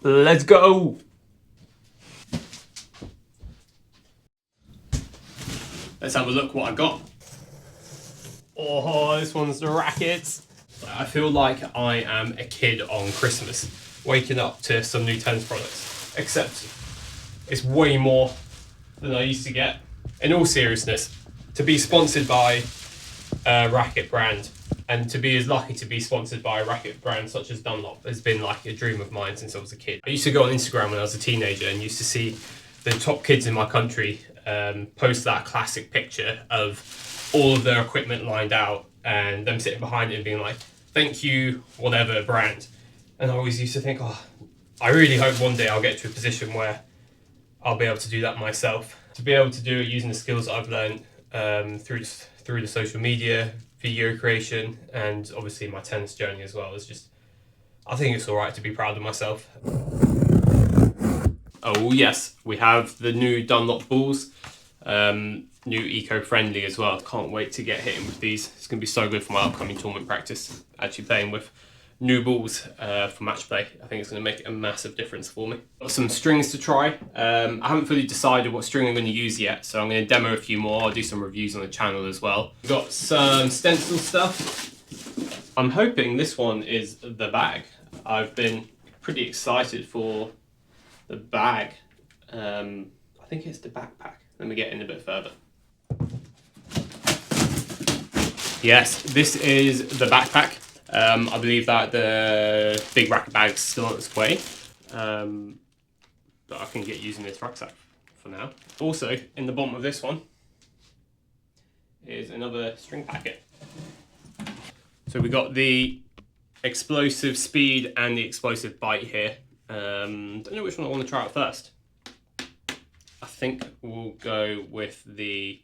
Let's go! Let's have a look what I got. Oh, this one's the rackets. I feel like I am a kid on Christmas, waking up to some new tennis products, except it's way more than I used to get. In all seriousness, to be sponsored by a racket brand and to be as lucky to be sponsored by a racket brand such as Dunlop has been like a dream of mine since I was a kid. I used to go on Instagram when I was a teenager and used to see the top kids in my country post that classic picture of all of their equipment lined out and them sitting behind it and being like, thank you, whatever brand. And I always used to think, oh, I really hope one day I'll get to a position where I'll be able to do that myself. To be able to do it using the skills that I've learned through the social media, video creation, and obviously my tennis journey as well, is just, I think it's alright to be proud of myself. Oh yes, we have the new Dunlop balls, new eco-friendly as well. Can't wait to get hitting with these. It's going to be so good for my upcoming tournament practice. Actually playing with new balls for match play. I think it's going to make a massive difference for me. Got some strings to try. I haven't fully decided what string I'm going to use yet, so I'm going to demo a few more. I'll do some reviews on the channel as well. We've got some stencil stuff. I'm hoping this one is the bag. I've been pretty excited for the bag. I think it's the backpack. Let me get in a bit further. Yes, this is the backpack. I believe that the big racket bag's still on its way, but I can get using this rucksack for now. Also, in the bottom of this one is another string packet. So we got the explosive speed and the explosive bite here. Don't know which one I want to try out first. I think we'll go with the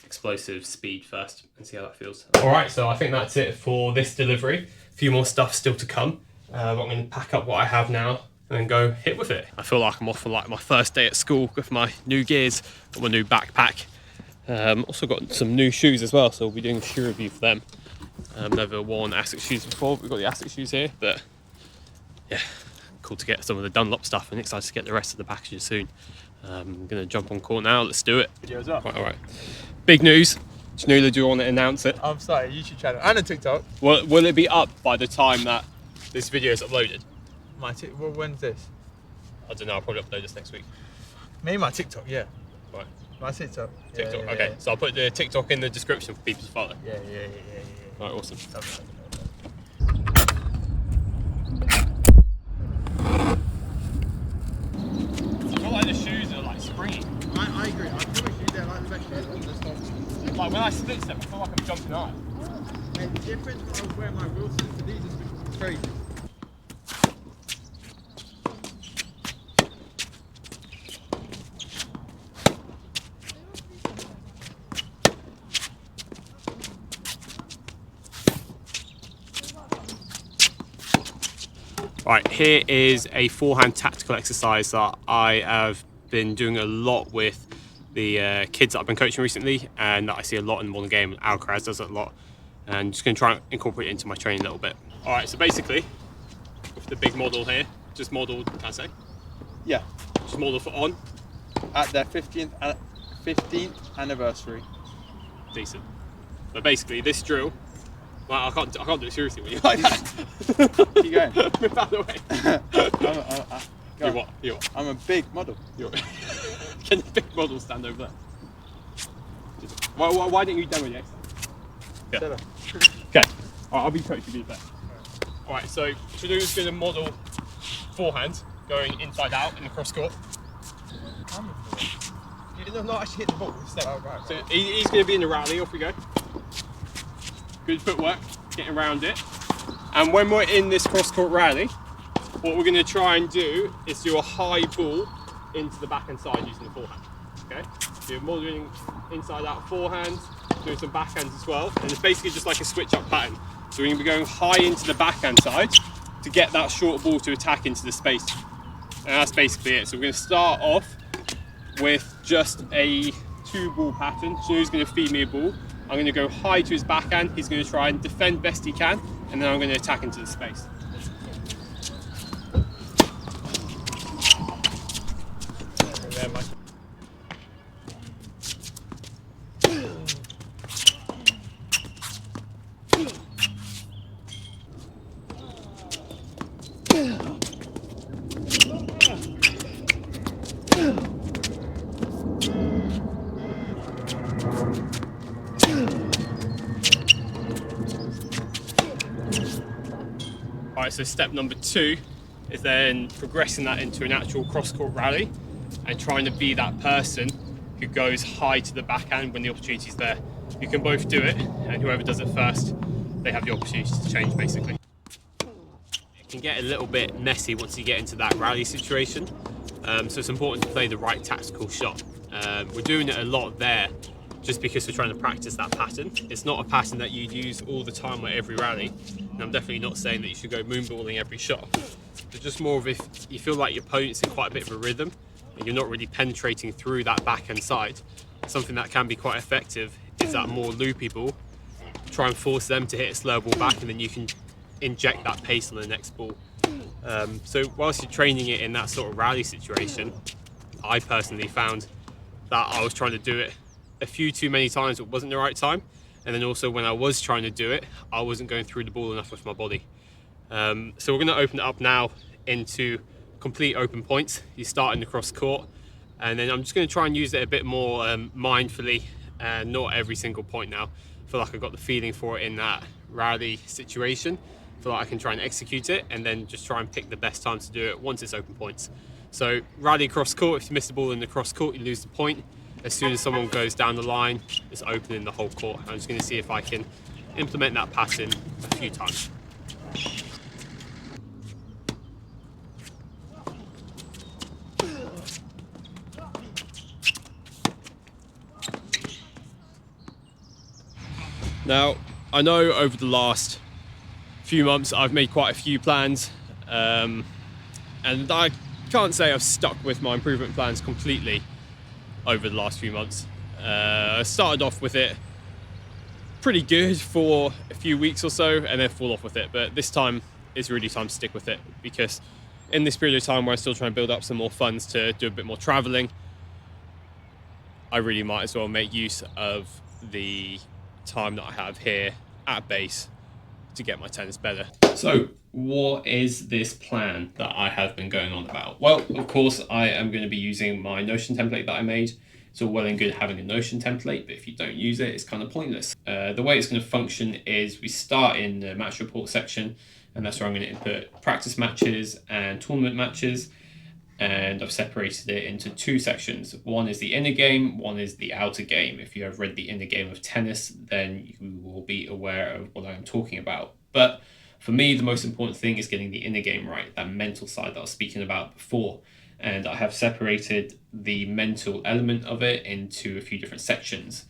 explosive speed first and see how that feels. Alright, so I think that's it for this delivery. A few more stuff still to come. But I'm going to pack up what I have now and then go hit with it. I feel like I'm off for like my first day at school with my new gears, got my new backpack. Also got some new shoes as well, so we'll be doing a shoe review for them. Never worn Asics shoes before. We've got the Asics shoes here, but yeah, cool to get some of the Dunlop stuff and excited to get the rest of the packages soon. I'm going to jump on call now, let's do it. Videos up. Right, alright. Big news. Chanula, do you want to announce it? I'm sorry, YouTube channel and a TikTok. Will it be up by the time that this video is uploaded? Well, when's this? I don't know, I'll probably upload this next week. Maybe my TikTok, yeah. Right. My TikTok. TikTok, yeah, okay. Yeah. So I'll put the TikTok in the description for people to follow. Yeah. Right, awesome. I feel like the shoes are like springy. I agree. I feel like they're like the best shoes on this one. Like when I split step, I feel like I'm jumping high. And the difference when I was wearing my Wilsons to these is crazy. Right, here is a forehand tactical exercise that I have been doing a lot with the kids that I've been coaching recently, and that I see a lot in the modern game. Alcaraz does it a lot, and just going to try and incorporate it into my training a little bit. All right, so basically, with the big model here, just modelled, can I say? Yeah. Just modelled for on. At their 15th anniversary. Decent. But basically, this drill, well, I can't do it seriously when you're like that. Keep going. Move out of the way. You what? I'm a big model. Can the big model stand over there? Why didn't you demo the exercise? Yeah. Okay. I'll be coach, you be the best. Alright, so Chanula's going to model forehand going inside out in the cross court. You're not actually hitting the ball. Right. So he's going to be in the rally. Off we go. Good footwork, getting around it. And when we're in this cross court rally, what we're going to try and do is do a high ball into the backhand side using the forehand. Okay? So you're modelling inside out forehand, doing some backhands as well. And it's basically just like a switch up pattern. So we're going to be going high into the backhand side to get that short ball to attack into the space. And that's basically it. So we're going to start off with just a 2-ball pattern. Chanula's going to feed me a ball. I'm going to go high to his backhand. He's going to try and defend best he can, and then I'm going to attack into the space. Alright, so step number 2 is then progressing that into an actual cross-court rally and trying to be that person who goes high to the backhand when the opportunity's there. You can both do it, and whoever does it first, they have the opportunity to change, basically. It can get a little bit messy once you get into that rally situation, so it's important to play the right tactical shot. We're doing it a lot there just because we're trying to practice that pattern. It's not a pattern that you'd use all the time at every rally, and I'm definitely not saying that you should go moonballing every shot. But just more of if you feel like your opponent's in quite a bit of a rhythm and you're not really penetrating through that backhand side, something that can be quite effective is that more loopy ball. Try and force them to hit a slow ball back, and then you can inject that pace on the next ball. So whilst you're training it in that sort of rally situation, I personally found that I was trying to do it a few too many times, it wasn't the right time, and then also when I was trying to do it, I wasn't going through the ball enough with my body. So we're going to open it up now into complete open points. You start in the cross court, and then I'm just going to try and use it a bit more mindfully, and not every single point now. I feel like I've got the feeling for it in that rally situation. I feel like I can try and execute it, and then just try and pick the best time to do it once it's open points. So rally cross court, if you miss the ball in the cross court, you lose the point. As soon as someone goes down the line, it's opening the whole court. I'm just going to see if I can implement that pattern a few times. Now, I know over the last few months I've made quite a few plans, and I can't say I've stuck with my improvement plans completely over the last few months. I started off with it pretty good for a few weeks or so and then fall off with it, but this time is really time to stick with it, because in this period of time where I'm still trying to build up some more funds to do a bit more traveling, I really might as well make use of the time that I have here at base to get my tennis better. So what is this plan that I have been going on about? Well, of course, I am going to be using my Notion template that I made. It's all well and good having a Notion template, but if you don't use it, it's kind of pointless. The way it's going to function is we start in the match report section, and that's where I'm going to input practice matches and tournament matches. And I've separated it into 2 sections. One is the inner game, one is the outer game. If you have read the inner game of tennis, then you will be aware of what I'm talking about. But for me, the most important thing is getting the inner game right, that mental side that I was speaking about before. And I have separated the mental element of it into a few different sections: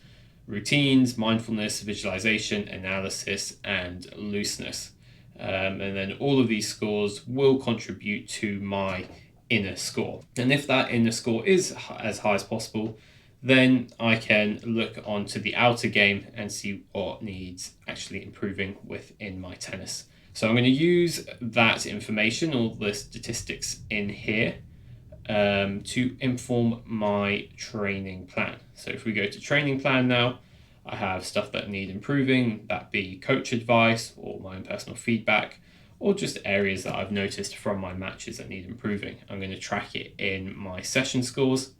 routines, mindfulness, visualization, analysis, and looseness. And then all of these scores will contribute to my inner score. And if that inner score is as high as possible, then I can look onto the outer game and see what needs actually improving within my tennis. So I'm going to use that information, all the statistics in here, to inform my training plan. So if we go to training plan now, I have stuff that need improving, that be coach advice or my own personal feedback, or just areas that I've noticed from my matches that need improving. I'm going to track it in my session scores.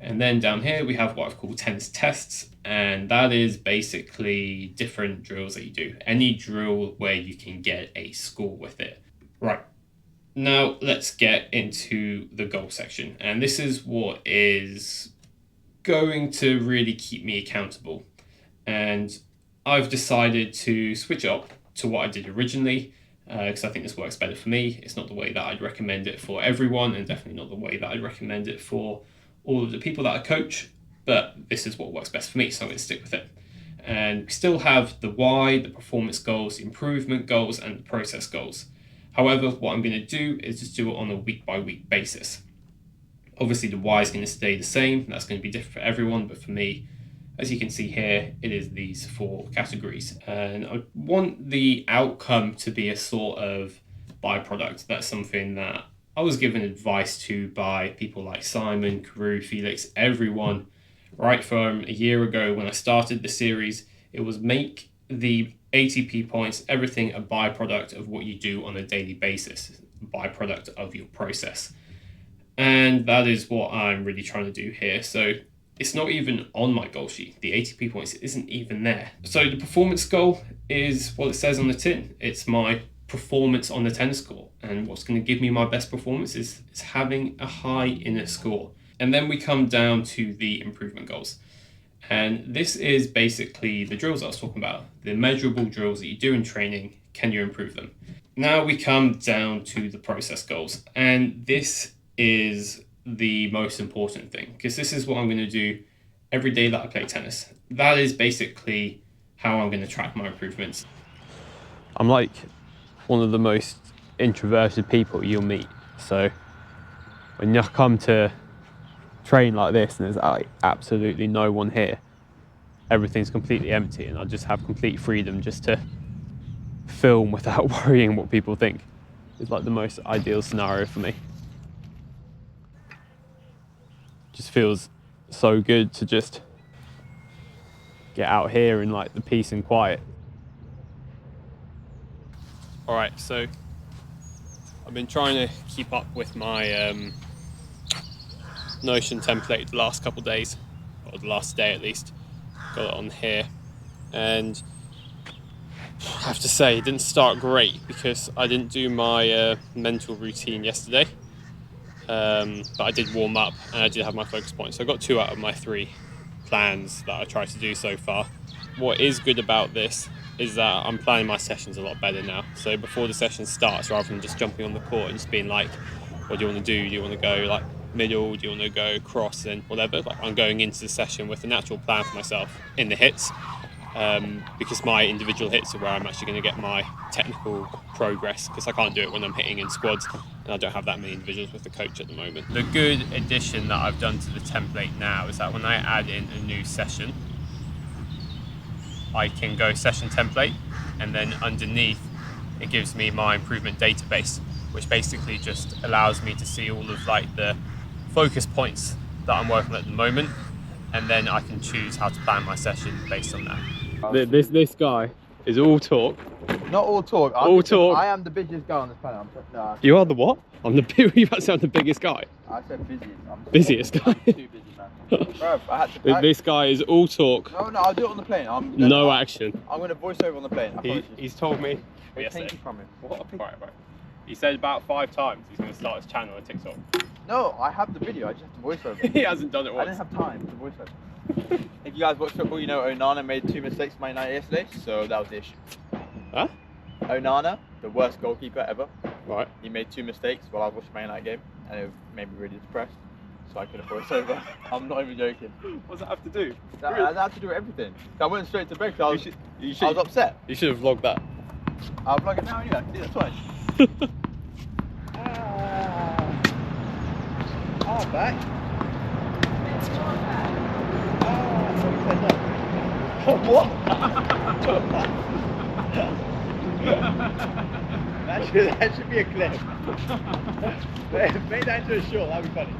And then down here we have what I've called tennis tests, and that is basically different drills that you do. Any drill where you can get a score with it. Right, now let's get into the goal section. And this is what is going to really keep me accountable. And I've decided to switch up to what I did originally, because I think this works better for me. It's not the way that I'd recommend it for everyone, and definitely not the way that I'd recommend it for all of the people that I coach, but this is what works best for me, so I'm going to stick with it. And we still have the why, the performance goals, the improvement goals, and the process goals. However, what I'm going to do is just do it on a week-by-week basis. Obviously, the why is going to stay the same. That's going to be different for everyone, but for me, as you can see here, it is these 4 categories. And I want the outcome to be a sort of byproduct. That's something that I was given advice to by people like Simon, Carew, Felix, everyone, right from a year ago when I started the series. It was make the ATP points, everything, a byproduct of what you do on a daily basis. byproduct of your process. And that is what I'm really trying to do here. So it's not even on my goal sheet. The ATP points isn't even there. So the performance goal is what it says on the tin. It's my performance on the tennis court. And what's going to give me my best performance is having a high inner score. And then we come down to the improvement goals. And this is basically the drills I was talking about. The measurable drills that you do in training, can you improve them? Now we come down to the process goals. And this is the most important thing, because this is what I'm going to do every day that I play tennis. That is basically how I'm going to track my improvements. I'm like one of the most introverted people you'll meet. So when you come to train like this and there's like absolutely no one here, everything's completely empty, and I just have complete freedom just to film without worrying what people think. It's like the most ideal scenario for me. Just feels so good to just get out here in like the peace and quiet. All right, so I've been trying to keep up with my Notion template the last couple of days, or the last day at least. Got it on here, and I have to say it didn't start great because I didn't do my mental routine yesterday. But I did warm up and I did have my focus points. So I got 2 out of my 3 plans that I tried to do so far. What is good about this is that I'm planning my sessions a lot better now. So before the session starts, rather than just jumping on the court and just being like, what do you want to do? Do you want to go like middle? Do you want to go cross and whatever? Like, I'm going into the session with a natural plan for myself in the hits. Because my individual hits are where I'm actually going to get my technical progress, because I can't do it when I'm hitting in squads and I don't have that many individuals with the coach at the moment. The good addition that I've done to the template now is that when I add in a new session, I can go session template, and then underneath it gives me my improvement database, which basically just allows me to see all of like the focus points that I'm working on at the moment, and then I can choose how to plan my session based on that. This guy is all talk. Not all talk. All talk. I am the busiest guy on this planet. Nah. You are the what? I'm the you about to sound the biggest guy. I said busiest. Busiest guy. I'm too busy, man. Bro, I had to pack. This guy is all talk. No, I'll do it on the plane. No action. I'm going to voice over on the plane. I promise you. He's told me. Thank you from him. What? Right. He said about 5 times he's going to start his channel on TikTok. No, I have the video. I just have to voice over. He hasn't done it once. I didn't have time to voice over. If you guys watch football, you know Onana made 2 mistakes Man United yesterday, so that was the issue. Huh? Onana, the worst goalkeeper ever. Right. He made 2 mistakes while I was watching Man United game, and it made me really depressed. So I couldn't voice over. I'm not even joking. What does that have to do? That had to do with everything. I went straight to bed because I was upset. You should have vlogged that. I'll vlog it now anyway. I can do that twice. Back. What? that should be a clip. Make that into a short, that'd be funny.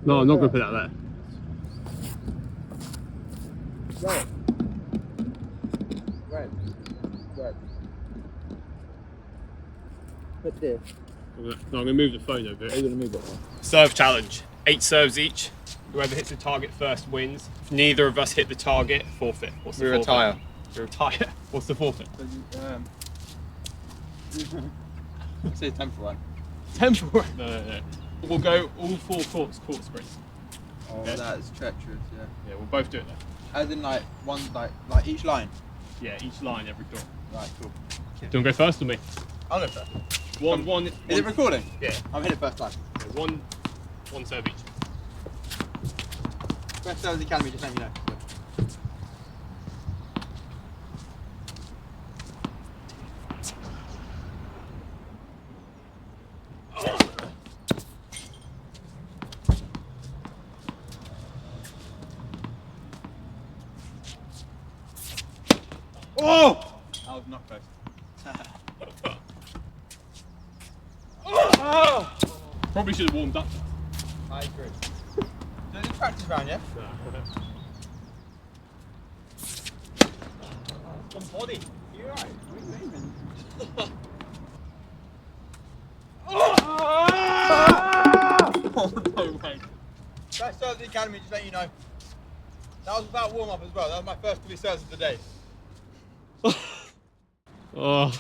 No, I'm not going to put that there. Right. Put this. No, I'm going to move the phone over. Are you going to move it? Serve challenge. 8 serves each. Whoever hits the target first wins. If neither of us hit the target, forfeit. What's the forfeit? retire. We retire. What's the forfeit? Say temple. Temple. No. We'll go all 4 court sprints. Oh, okay. That's treacherous, yeah. Yeah, we'll both do it then. As in like each line? Yeah, each line, every court. Right, cool. Do you want to go first or me? I'll go first. One. Is it recording? Yeah. I'm hitting first time. Okay, one serve each. Best Service Academy, just let you know. Oh! That was not close. Probably should have warmed up. I agree. So this is practice round, yeah? Some body. You alright? What are you aiming? Oh no way. Best Service Academy, just let you know. That was without warm up as well. That was my first 3 serves of the day. Oh.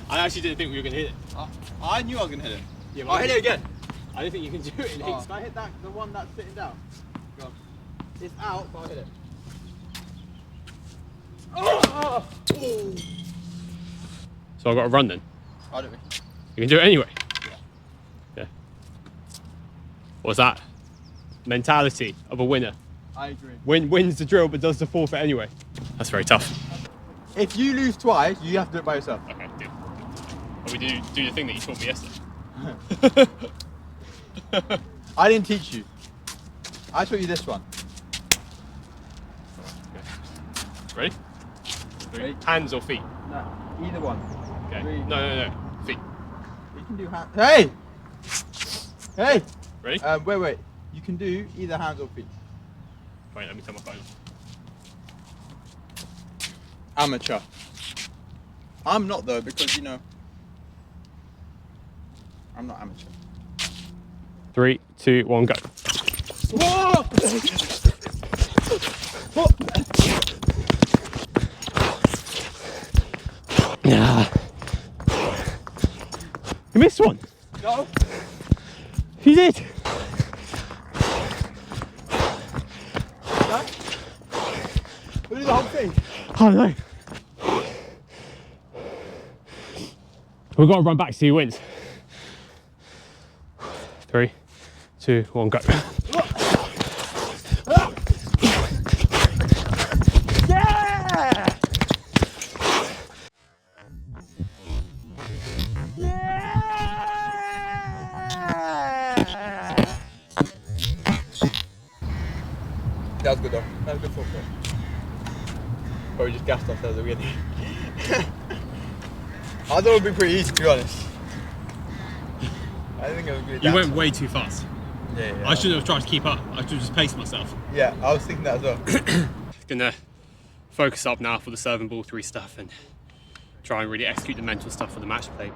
I actually didn't think we were going to hit it. I knew I was going to hit it. Yeah, I'll hit it again. I don't think you can do it in heat. Can I hit that? The one that's sitting down? Go on. It's out, but I'll hit it. Oh! So I've got to run then? I don't think. You can do it anyway? Yeah. Yeah. What's that? Mentality of a winner. I agree. Wins the drill but does the forfeit anyway. That's very tough. If you lose twice, you have to do it by yourself. Okay, deal. Or we do the thing that you taught me yesterday. I didn't teach you. I taught you this one. Okay. Ready? Ready? Hands or feet? No, either one. Okay. Three. No. Feet. You can do hands. Hey! Hey! Ready? Wait. You can do either hands or feet. Wait, let me turn my phone on. Amateur. I'm not though, because you know, I'm not amateur. 3, 2, 1, go. Whoa! Yeah. You missed one. No. You did. No? We'll do the whole thing. Oh no. We've got to run back to see who wins. 3, 2, 1, go. Yeah! That was good though. That was good football. But we just gassed ourselves at the beginning. I thought it would be pretty easy, to be honest. I think it would be. You went way too fast. Yeah. I shouldn't have tried to keep up. I should have just paced myself. Yeah, I was thinking that as well. Gonna focus up now for the serving ball 3 stuff and try and really execute the mental stuff for the match play.